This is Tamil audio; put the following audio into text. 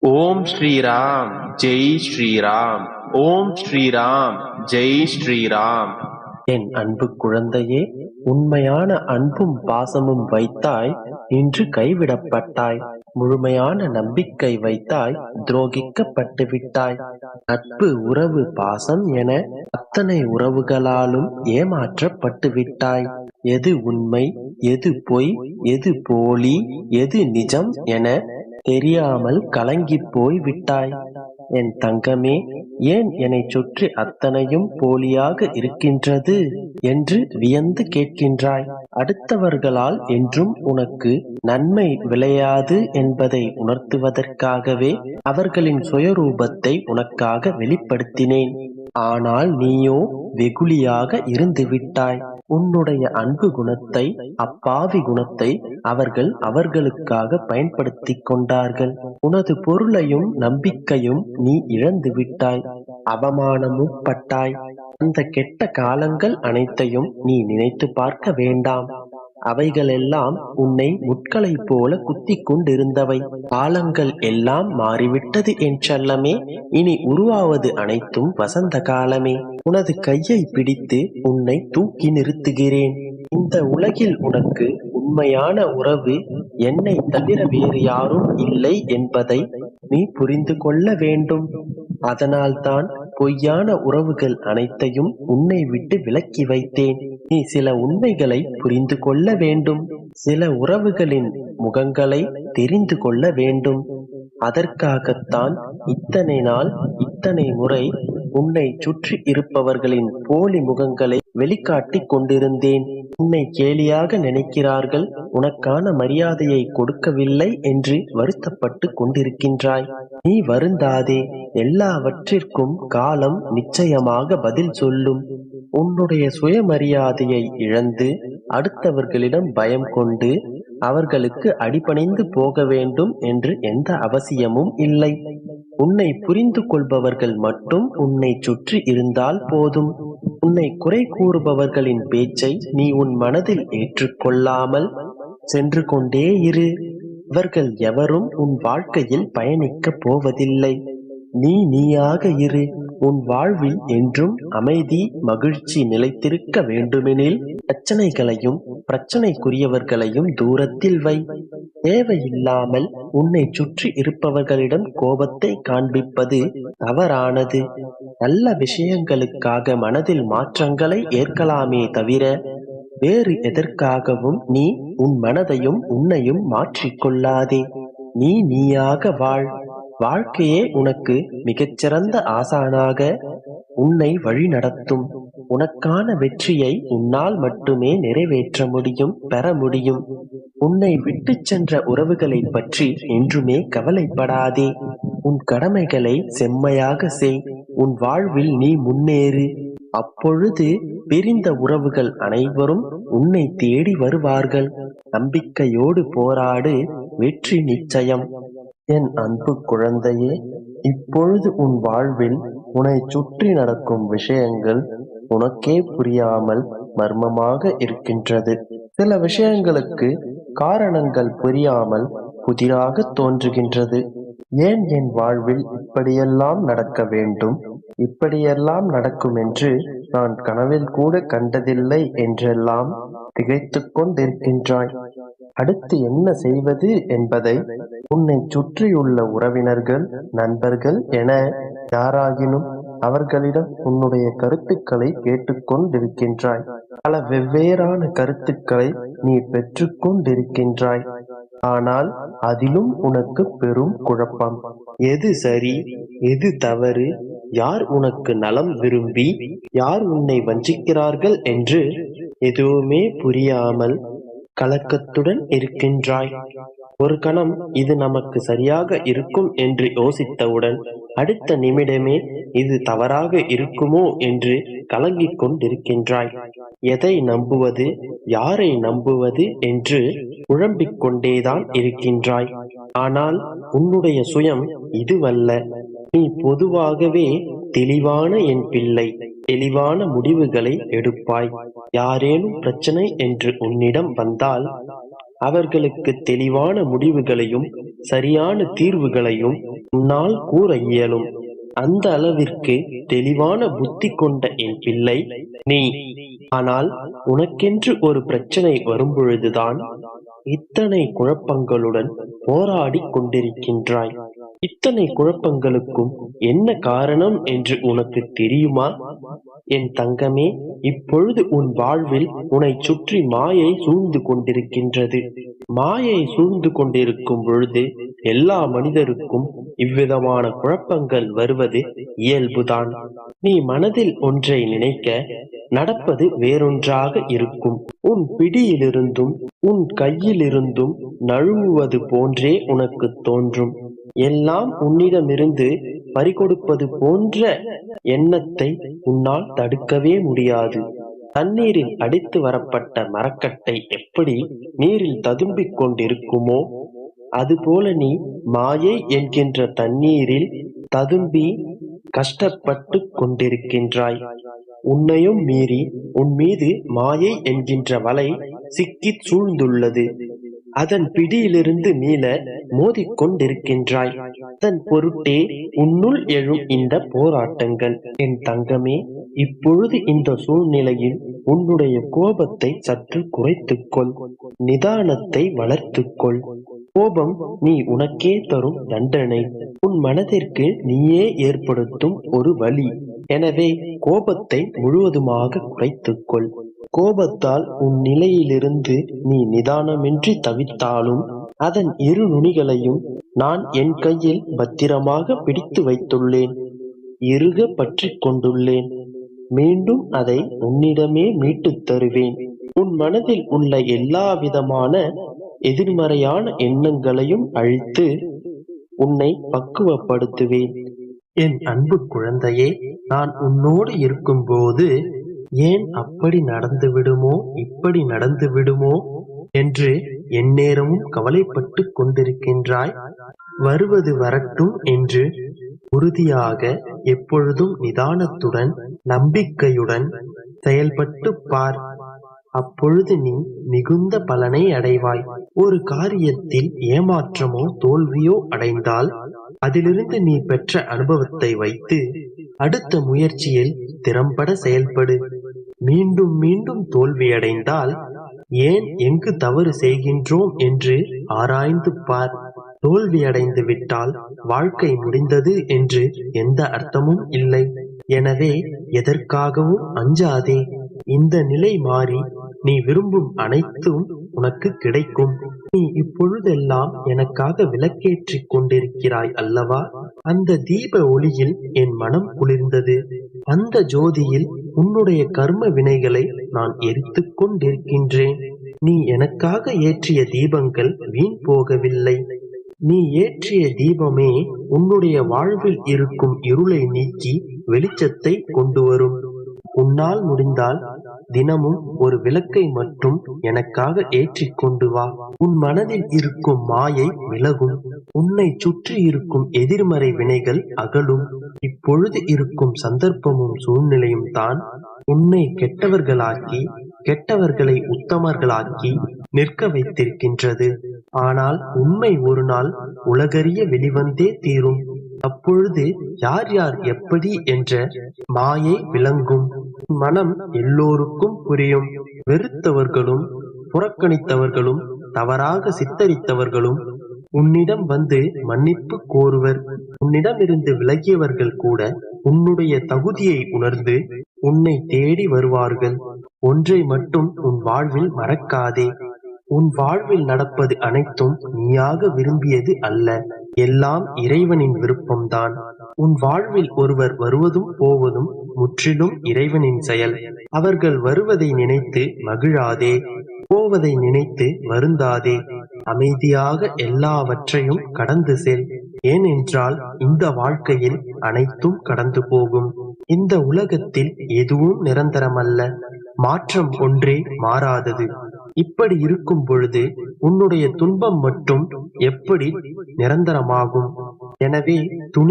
ஓம் ஸ்ரீராம் ஜெய் ஸ்ரீராம். ஓம் ஸ்ரீராம் ஜெய் ஸ்ரீராம். என் அன்பு குழந்தையே, உண்மையான அன்பும் பாசமும் வைத்தாய், இன்று கைவிடப்பட்டாய். முழுமையான நம்பிக்கை வைத்தாய், துரோகிக்கப்பட்டு விட்டாய். நட்பு, உறவு, பாசம் என அத்தனை உறவுகளாலும் ஏமாற்றப்பட்டு விட்டாய். எது உண்மை, எது பொய், எது போலி, எது நிஜம் என தெரியாமல் கலங்கிப் போய் விட்டாய். என் தங்கமே, ஏன் என்னைச் சுற்றி அத்தனையும் போலியாக இருக்கின்றது என்று வியந்து கேட்கின்றாய். அடுத்தவர்களால் என்றும் உனக்கு நன்மை விளையாது என்பதை உணர்த்துவதற்காகவே அவர்களின் சுயரூபத்தை உனக்காக வெளிப்படுத்தினேன். ஆனால் நீயோ வெகுளியாக இருந்து விட்டாய். உன்னுடைய அன்பு குணத்தை, அப்பாவி குணத்தை அவர்கள் அவர்களுக்காக பயன்படுத்திக் கொண்டார்கள். உனது பொருளையும் நம்பிக்கையும் நீ இழந்து விட்டாய். அவமானமும் பட்டாய். அந்த கெட்ட காலங்கள் அனைத்தையும் நீ நினைத்து பார்க்க வேண்டாம். அவைகளெல்லாம் உன்னை முட்களைப் போல குத்திக் கொண்டிருந்தவை. காலங்கள் எல்லாம் மாறிவிட்டது என் செல்லமே. இனி உருவாவது அனைத்தும் வசந்த காலமே. உனது கையை பிடித்து உன்னை தூக்கி நிறுத்துகிறேன். இந்த உலகில் உனக்கு உண்மையான உறவு என்னை தவிர வேறு யாரும் இல்லை என்பதை நீ புரிந்து கொள்ள வேண்டும். அதனால்தான் பொய்யான உறவுகள் அனைத்தையும் உன்னை விட்டு விலக்கி வைத்தேன். நீ சில உண்மைகளை புரிந்து கொள்ள வேண்டும். சில உறவுகளின் முகங்களை தெரிந்து கொள்ள வேண்டும். அதற்காகத்தான் இத்தனை நாள், இத்தனை முறை உன்னை சுற்றி இருப்பவர்களின் போலி முகங்களை வெளிக்காட்டிக் கொண்டிருந்தேன். உன்னை கேலியாக நினைக்கிறார்கள், உனக்கான மரியாதையை கொடுக்கவில்லை என்று வருத்தப்பட்டு கொண்டிருக்கின்றாய். நீ வருந்தாதே. எல்லாவற்றிற்கும் காலம் நிச்சயமாக பதில் சொல்லும். உன்னுடைய சுயமரியாதையை இழந்து அடுத்தவர்களிடம் பயம் கொண்டு அவர்களுக்கு அடிபணிந்து போக வேண்டும் என்று எந்த அவசியமும் இல்லை. உன்னை புரிந்து கொள்பவர்கள் மட்டும் உன்னை சுற்றி இருந்தால் போதும். உன்னை குறை கூறுபவர்களின் பேச்சை நீ உன் மனதில் ஏற்றுக்கொள்ளாமல் சென்று கொண்டே இரு. இவர்கள் எவரும் உன் வாழ்க்கையில் பயணிக்கப் போவதில்லை. நீயாக இரு. உன் வாழ்வில் என்றும் அமைதி, மகிழ்ச்சி நிலைத்திருக்க வேண்டுமெனில் பிரச்சனைகளையும் பிரச்சனைக்குரியவர்களையும் தூரத்தில் வை. தேவையில்லாமல் உன்னை சுற்றி இருப்பவர்களிடம் கோபத்தை காண்பிப்பது தவறானது. நல்ல விஷயங்களுக்காக மனதில் மாற்றங்களை ஏற்கலாமே தவிர வேறு எதற்காகவும் நீ உன் மனதையும் உன்னையும் மாற்றிக்கொள்ளாதே. நீயாக வாழ். வாழ்க்கையே உனக்கு மிகச்சிறந்த ஆசானாக உன்னை வழி நடத்தும். உனக்கான வெற்றியை உன்னால் மட்டுமே நிறைவேற்ற முடியும், பெற முடியும். உன்னை விட்டு சென்ற உறவுகளை பற்றி என்றுமே கவலைப்படாதே. உன் கடமைகளை செம்மையாக செய். உன் வாழ்வில் நீ முன்னேறு. அப்பொழுது பிரிந்த உறவுகள் அனைவரும் உன்னை தேடி வருவார்கள். நம்பிக்கையோடு போராடு, வெற்றி நிச்சயம். என் அன்பு குழந்தையே, இப்பொழுது உன் வாழ்வில் உன்னை சுற்றி நடக்கும் விஷயங்கள் உனக்கே புரியாமல் மர்மமாக இருக்கின்றது. சில விஷயங்களுக்கு காரணங்கள் புரியாமல் புதிராக தோன்றுகின்றது. ஏன் என் வாழ்வில் இப்படியெல்லாம் நடக்க வேண்டும், இப்படியெல்லாம் நடக்கும் என்று நான் கனவில் கூட கண்டதில்லை என்றெல்லாம் திகைத்துக் கொண்டிருக்கின்றாய். அடுத்து என்ன செய்வது என்பதை உன்னை சுற்றியுள்ள உறவினர்கள், நண்பர்கள் என யாராகினும் அவர்களிடம் உன்னுடைய கருத்துக்களை கேட்டுக்கொண்டிருக்கின்றாய். பல வெவ்வேறான கருத்துக்களை நீ பெற்றுக்கொண்டிருக்கின்றாய். ஆனால் அதிலும் உனக்கு பெரும் குழப்பம். எது சரி, எது தவறு, யார் உனக்கு நலம் விரும்பி யார் உன்னை வஞ்சிக்கிறார்கள் என்று எதுவுமே புரியாமல் கலக்கத்துடன் இருக்கின்றாய். ஒரு கணம் இது நமக்கு சரியாக இருக்கும் என்று யோசித்தவுடன் அடுத்த நிமிடமே இது தவறாக இருக்குமோ என்று கலங்கிக் கொண்டிருக்கின்றாய். எதை நம்புவது, யாரை நம்புவது என்று குழம்பிக் கொண்டேதான் இருக்கின்றாய். ஆனால் உன்னுடைய சுயம் இதுவல்ல. நீ பொதுவாகவே தெளிவான என் பிள்ளை. தெளிவான முடிவுகளை எடுப்பாய். யாரேனும் பிரச்சனை என்று உன்னிடம் வந்தால் அவர்களுக்கு தெளிவான முடிவுகளையும் சரியான தீர்வுகளையும் உன்னால் கூற இயலும். அந்த அளவிற்கு தெளிவான புத்தி கொண்ட என் பிள்ளை நீ. ஆனால் உனக்கென்று ஒரு பிரச்சனை வரும்பொழுதுதான் இத்தனை குழப்பங்களுடன் போராடிக் கொண்டிருக்கின்றாய். இத்தனை குழப்பங்களுக்கும் என்ன காரணம் என்று உனக்கு தெரியுமா? என் தங்கமே, இப்பொழுது உன் வாழ்வில் உன்னை சுற்றி மாயை சூழ்ந்து கொண்டிருக்கின்றது. மாயை சூழ்ந்து கொண்டிருக்கும் பொழுது எல்லா மனிதருக்கும் இவ்விதமான குழப்பங்கள் வருவது இயல்புதான். நீ மனதில் ஒன்றை நினைக்க நடப்பது வேறொன்றாக இருக்கும். உன் பிடியிலிருந்தும் உன் கையிலிருந்தும் நழுவுவது போன்றே உனக்கு தோன்றும். எல்லாம் உன்னிடமிருந்து பறிகொடுப்பது போன்ற எண்ணத்தை உன்னால் தடுக்கவே முடியாது. தண்ணீரில் அடித்து வரப்பட்ட மரக்கட்டை எப்படி நீரில் ததும்பிக் கொண்டிருக்குமோ அதுபோல நீ மாயை என்கின்ற தண்ணீரில் ததும்பி கஷ்டப்பட்டு கொண்டிருக்கின்றாய். உன்னையும் மீறி உன் மீது மாயை என்கின்ற வலை சிக்கிச் சூழ்ந்துள்ளது. அதன் பிடியிலிருந்து மீள மோதிக்கொண்டிருக்கின்றாய். அதன் பொருட்டே உன்னுள் எழும் இந்த போராட்டங்கள். என் தங்கமே, இப்பொழுது இந்த சூழ்நிலையில் உன்னுடைய கோபத்தை சற்று குறைத்துக்கொள். நிதானத்தை வளர்த்துக்கொள். கோபம் நீ உனக்கே தரும் தண்டனை, உன் மனதிற்கு நீயே ஏற்படுத்தும் ஒரு வலி. எனவே கோபத்தை முழுவதுமாக குறைத்துக்கொள். கோபத்தால் உன் நிலையிலிருந்து நீ நிதானமின்றி தவித்தாலும் அதன் இரு நுனிகளையும் நான் என் கையில் பத்திரமாக பிடித்து வைத்துள்ளேன். இறுக பற்றி கொண்டுள்ளேன். மீண்டும் அதை உன்னிடமே மீட்டுத் தருவேன். உன் மனதில் உள்ள எல்லா விதமான எதிர்மறையான எண்ணங்களையும் அழித்து உன்னை பக்குவப்படுத்துவேன். என் அன்பு குழந்தையே, நான் உன்னோடு இருக்கும்போது ஏன் அப்படி நடந்து விடுமோ இப்படி நடந்து விடுமோ என்று எந்நேரமும் கவலைப்பட்டு கொண்டிருக்கின்றாய்? வருவது வரட்டும் என்று உறுதியாக எப்பொழுதும் நிதானத்துடன் நம்பிக்கையுடன் செயல்பட்டு பார். அப்பொழுது நீ மிகுந்த பலனை அடைவாய். ஒரு காரியத்தில் ஏமாற்றமோ தோல்வியோ அடைந்தால் அதிலிருந்து நீ பெற்ற அனுபவத்தை வைத்து அடுத்த முயற்சியில் திறம்பட செயல்படு. மீண்டும் மீண்டும் தோல்வியடைந்தால் ஏன் எங்கு தவறு செய்கின்றோம் என்று ஆராய்ந்து பார். தோல்வியடைந்து விட்டால் வாழ்க்கை முடிந்தது என்று எந்த அர்த்தமும் இல்லை. எனவே எதற்காகவும் அஞ்சாதே. இந்த நிலை மாறி நீ விரும்பும் அனைத்தும் உனக்கு கிடைக்கும். நீ இப்பொழுதெல்லாம் எனக்காக விளக்கேற்றிக் கொண்டிருக்கிறாய் அல்லவா? அந்த தீப ஒளியில் என் மனம் குளிர்ந்தது. அந்த ஜோதியில் உன்னுடைய கர்ம வினைகளை நான் எரித்துக் கொண்டிருக்கின்றேன். நீ எனக்காக ஏற்றிய தீபங்கள் வீண் போகவில்லை. நீ ஏற்றிய தீபமே உன்னுடைய வாழ்வில் இருக்கும் இருளை நீக்கி வெளிச்சத்தை கொண்டு வரும். உன்னால் முடிந்தால் தினமும் ஒரு விளக்கை மட்டும் எனக்காக ஏற்றிக் கொண்டு வா. உன் மனதில் இருக்கும் மாயை விலகும். உன்னை சுற்றி இருக்கும் எதிர்மறை வினைகள் அகலும். இப்பொழுது இருக்கும் சந்தர்ப்பமும் சூழ்நிலையும் தான் உன்னை கெட்டவர்களாக்கி கெட்டவர்களை உத்தமர்களாக்கி நிற்க வைத்திருக்கின்றது. ஆனால் உண்மை ஒரு நாள் உலகறிய வெளிவந்தே தீரும். அப்பொழுது யார் யார் எப்படி என்ற மாயை விளங்கும். மனம் எல்லோருக்கும் புரியும். வெறுத்தவர்களும் புறக்கணித்தவர்களும் தவறாக சித்தரித்தவர்களும் உன்னிடம் வந்து மன்னிப்பு கோருவர். உன்னிடமிருந்து விலகியவர்கள் கூட உன்னுடைய தகுதியை உணர்ந்து உன்னை தேடி வருவார்கள். ஒன்றை மட்டும் உன் வாழ்வில் மறக்காதே. உன் வாழ்வில் நடப்பது அனைத்தும் நீயாக விரும்பியது அல்ல. எல்லாம் இறைவனின் விருப்பம்தான். உன் வாழ்வில் ஒருவர் வருவதும் போவதும் முற்றிலும் இறைவனின் செயல். அவர்கள் வருவதை நினைத்து மகிழாதே. போவதை நினைத்து வருந்தாதே. அமைதியாக எல்லாவற்றையும் கடந்து செல். ஏனென்றால் இந்த வாழ்க்கையில் அனைத்தும் கடந்து போகும். இந்த உலகத்தில் எதுவும் நிரந்தரமல்ல. மாற்றம் ஒன்றே மாறாதது. இப்படி இருக்கும் பொழுது உன்னுடைய துன்பம் மட்டும் எப்படி நிரந்தரமாகும்? எனவே துணி